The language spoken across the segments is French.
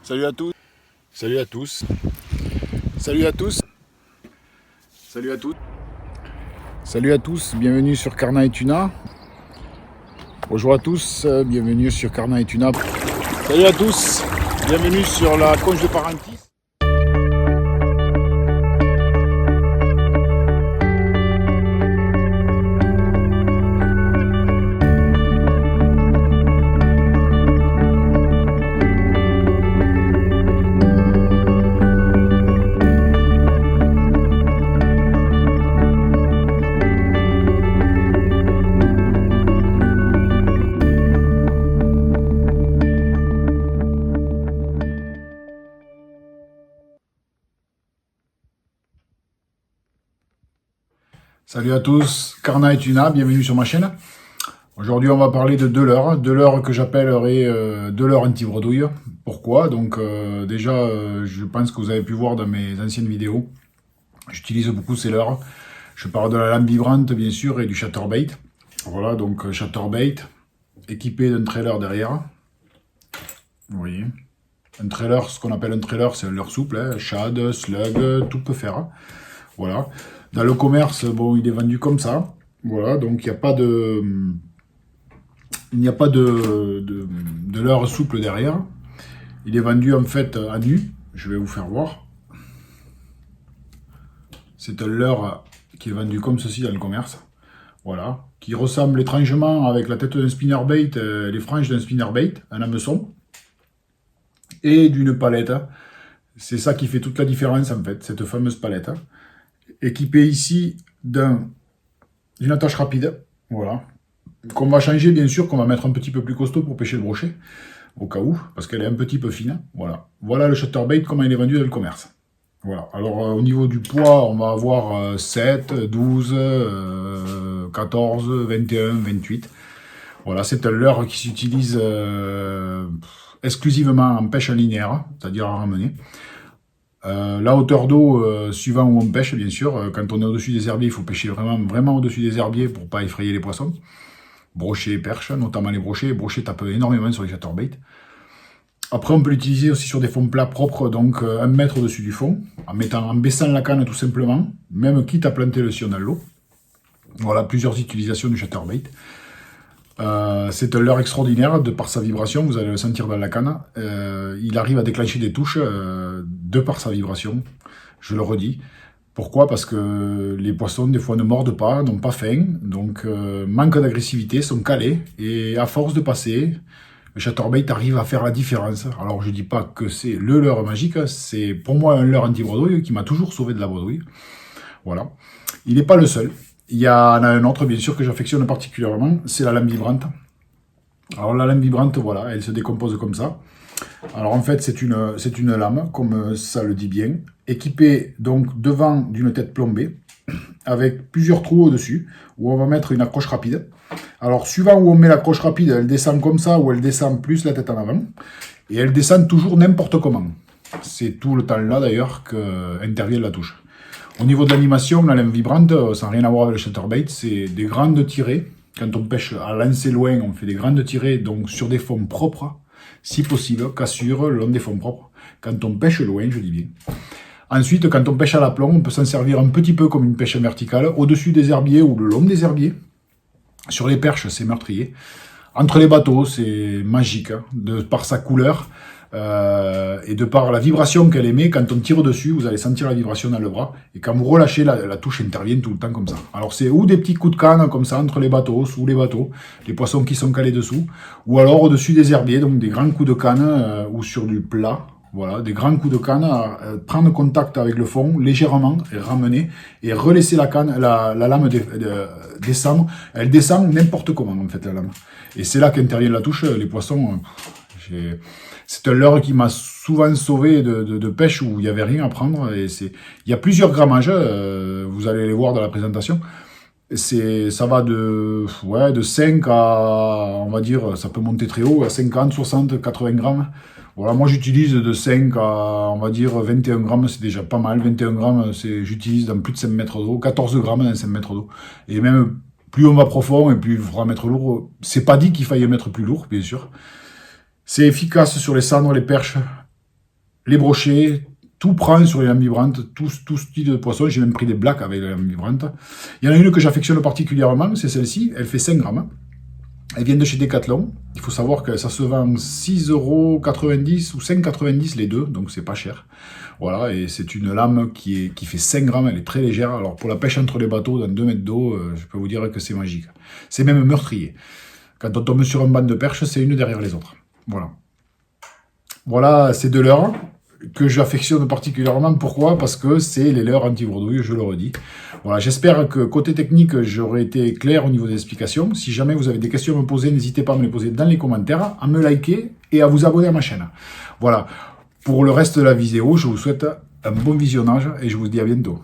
Salut à tous. Salut à tous. Salut à tous. Salut à tous. Salut à tous, bienvenue sur Carna et Tuna. Bonjour à tous, bienvenue sur Carna et Tuna. Salut à tous, bienvenue sur la conche de Parentis. Salut à tous, Carna et Tuna, bienvenue sur ma chaîne. Aujourd'hui on va parler de deux leurres que j'appellerai deux leurres anti-bredouille. Pourquoi? Donc déjà je pense que vous avez pu voir dans mes anciennes vidéos, j'utilise beaucoup ces leurres. Je parle de la lame vibrante bien sûr et du chatterbait. Voilà, donc chatterbait équipé d'un trailer derrière. Vous voyez, un trailer, ce qu'on appelle un trailer, c'est un leurre souple, hein, shad, slug, tout peut faire. Voilà. Dans le commerce, bon, il est vendu comme ça. Voilà, donc il n'y a pas de leurre souple derrière. Il est vendu en fait à nu. Je vais vous faire voir. C'est un leurre qui est vendu comme ceci dans le commerce. Voilà, qui ressemble étrangement avec la tête d'un spinnerbait, les franges d'un spinnerbait, un hameçon et d'une palette. C'est ça qui fait toute la différence en fait, cette fameuse palette. Équipé ici d'une attache rapide, voilà, qu'on va changer bien sûr, qu'on va mettre un petit peu plus costaud pour pêcher le brochet, au cas où, parce qu'elle est un petit peu fine, voilà. Voilà le chatterbait, comment il est vendu dans le commerce. Voilà, alors au niveau du poids, on va avoir 7, 12, 14, 21, 28. Voilà, c'est un leurre qui s'utilise exclusivement en pêche linéaire, c'est-à-dire à ramener. La hauteur d'eau, suivant où on pêche, bien sûr. Quand on est au-dessus des herbiers, il faut pêcher vraiment au-dessus des herbiers pour ne pas effrayer les poissons. Brochets et perches, notamment les brochets. Les brochets tapent énormément sur les chatterbait. Après, on peut l'utiliser aussi sur des fonds plats propres, donc 1 mètre au-dessus du fond, en baissant la canne tout simplement, même quitte à planter le sillon dans l'eau. Voilà, plusieurs utilisations du chatterbait. C'est un leurre extraordinaire de par sa vibration, vous allez le sentir dans la canne. Il arrive à déclencher des touches de par sa vibration, je le redis. Pourquoi? Parce que les poissons des fois ne mordent pas, n'ont pas faim, donc manquent d'agressivité, sont calés, et à force de passer, le chatterbait arrive à faire la différence. Alors je dis pas que c'est le leurre magique, c'est pour moi un leurre anti-bredouille qui m'a toujours sauvé de la bredouille. Voilà. Il n'est pas le seul. Il y en a un autre, bien sûr, que j'affectionne particulièrement, c'est la lame vibrante. Alors la lame vibrante, voilà, elle se décompose comme ça. Alors en fait, c'est une lame, comme ça le dit bien, équipée donc devant d'une tête plombée, avec plusieurs trous au-dessus, où on va mettre une accroche rapide. Alors suivant où on met l'accroche rapide, elle descend comme ça, ou elle descend plus la tête en avant, et elle descend toujours n'importe comment. C'est tout le temps là d'ailleurs qu'intervient la touche. Au niveau de l'animation, la lame vibrante, ça n'a rien à voir avec le chatterbait, c'est des grandes tirées. Quand on pêche à lancer loin, on fait des grandes tirées, donc sur des fonds propres, si possible, cassure, le long des fonds propres. Quand on pêche loin, je dis bien. Ensuite, quand on pêche à l'aplomb, on peut s'en servir un petit peu comme une pêche verticale, au-dessus des herbiers ou le long des herbiers. Sur les perches, c'est meurtrier. Entre les bateaux, c'est magique, hein, de par sa couleur. Et de par la vibration qu'elle émet, quand on tire dessus, vous allez sentir la vibration dans le bras. Et quand vous relâchez, la touche intervient tout le temps comme ça. Alors c'est ou des petits coups de canne comme ça entre les bateaux, sous les bateaux, les poissons qui sont calés dessous, ou alors au-dessus des herbiers, donc des grands coups de canne ou sur du plat. Voilà, des grands coups de canne, prendre contact avec le fond légèrement et ramener et relaisser la canne, la lame descendre. Elle descend n'importe comment en fait la lame. Et c'est là qu'intervient la touche. Les poissons, c'est un leurre qui m'a souvent sauvé de pêche où il n'y avait rien à prendre. Et il y a plusieurs grammages, vous allez les voir dans la présentation. Ça va de 5 à, on va dire, ça peut monter très haut, à 50, 60, 80 grammes. Voilà, moi j'utilise de 5 à, on va dire, 21 grammes, c'est déjà pas mal. 21 grammes, j'utilise dans plus de 5 mètres d'eau, 14 grammes dans 5 mètres d'eau. Et même, plus on va profond et plus il faudra mettre lourd. C'est pas dit qu'il faille mettre plus lourd, bien sûr. C'est efficace sur les sandres, les perches les brochets, tout prend sur les lames vibrantes, tout style de poisson. J'ai même pris des blacks avec les lames vibrantes. Il y en a une que j'affectionne particulièrement, c'est celle-ci. Elle fait 5 grammes. Elle vient de chez Decathlon. Il faut savoir que ça se vend 6,90 € ou 5,90 € les deux, donc c'est pas cher. Voilà, et c'est une lame qui fait 5 grammes, elle est très légère. Alors pour la pêche entre les bateaux, dans 2 mètres d'eau, je peux vous dire que c'est magique. C'est même meurtrier. Quand on tombe sur un banc de perche, c'est une derrière les autres. Voilà. Voilà ces deux leurres que j'affectionne particulièrement. Pourquoi? Parce que c'est les leurres anti-bourdouille, je le redis. Voilà, j'espère que côté technique, j'aurai été clair au niveau des explications. Si jamais vous avez des questions à me poser, n'hésitez pas à me les poser dans les commentaires, à me liker et à vous abonner à ma chaîne. Voilà, pour le reste de la vidéo, je vous souhaite un bon visionnage et je vous dis à bientôt.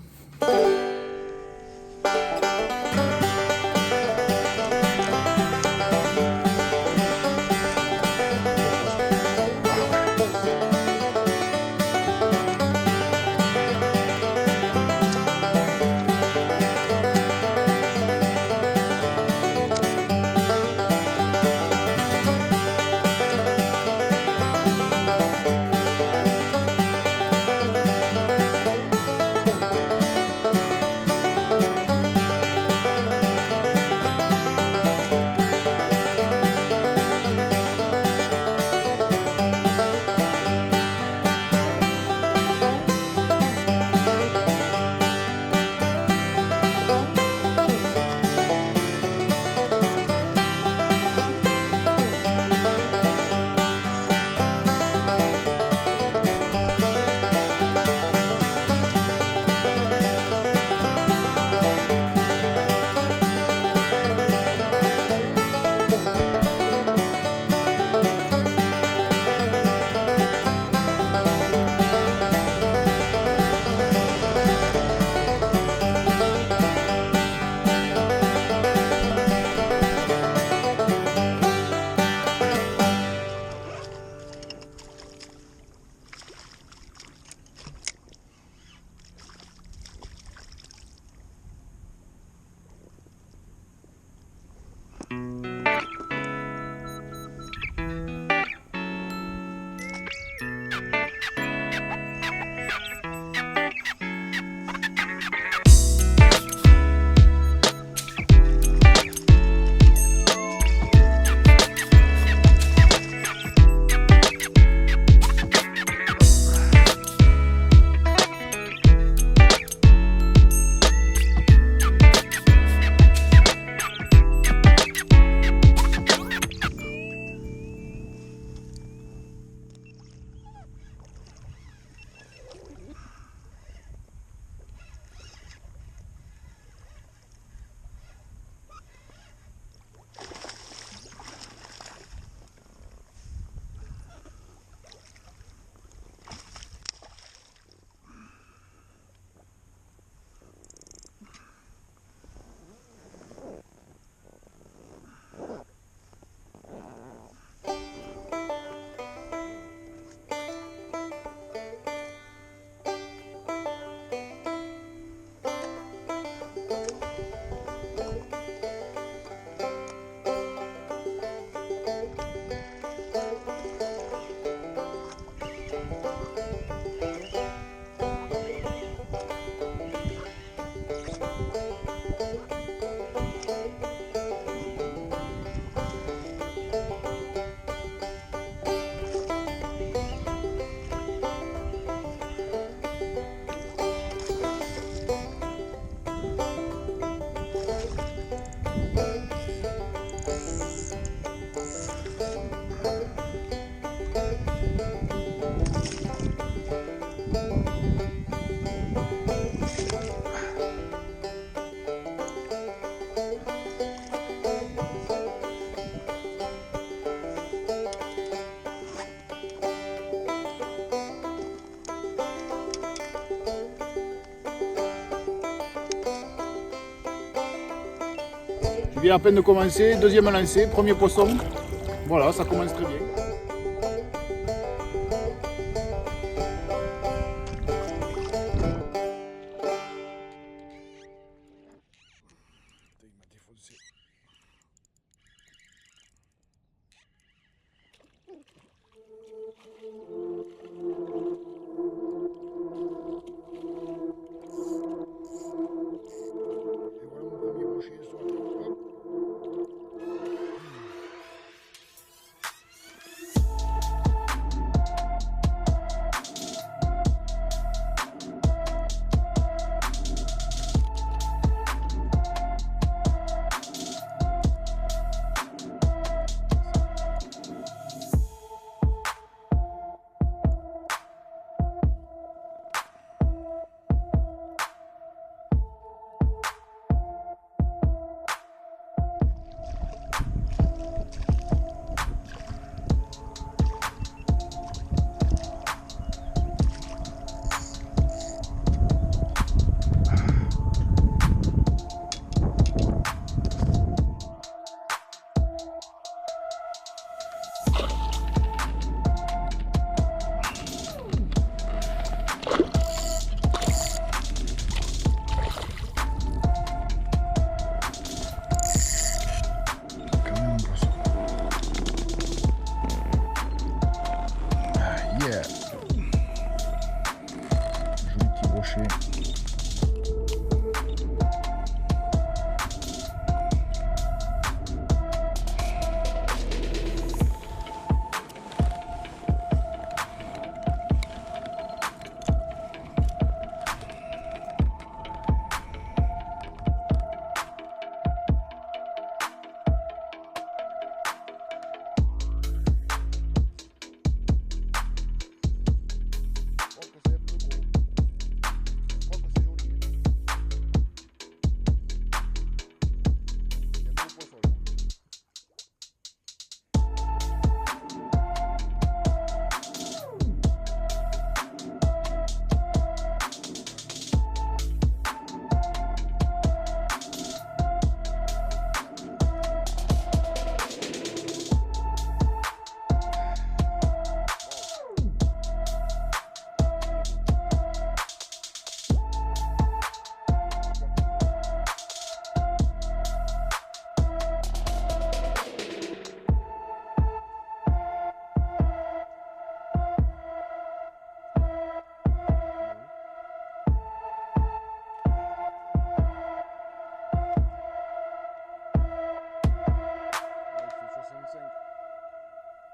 Je viens à peine de commencer, deuxième lancé, premier poisson. Voilà, ça commence très bien. Yeah. Joli petit brochet.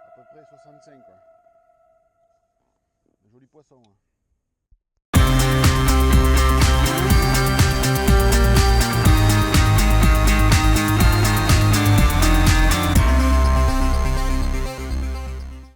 À peu près 65 quoi. Joli poisson. Hein.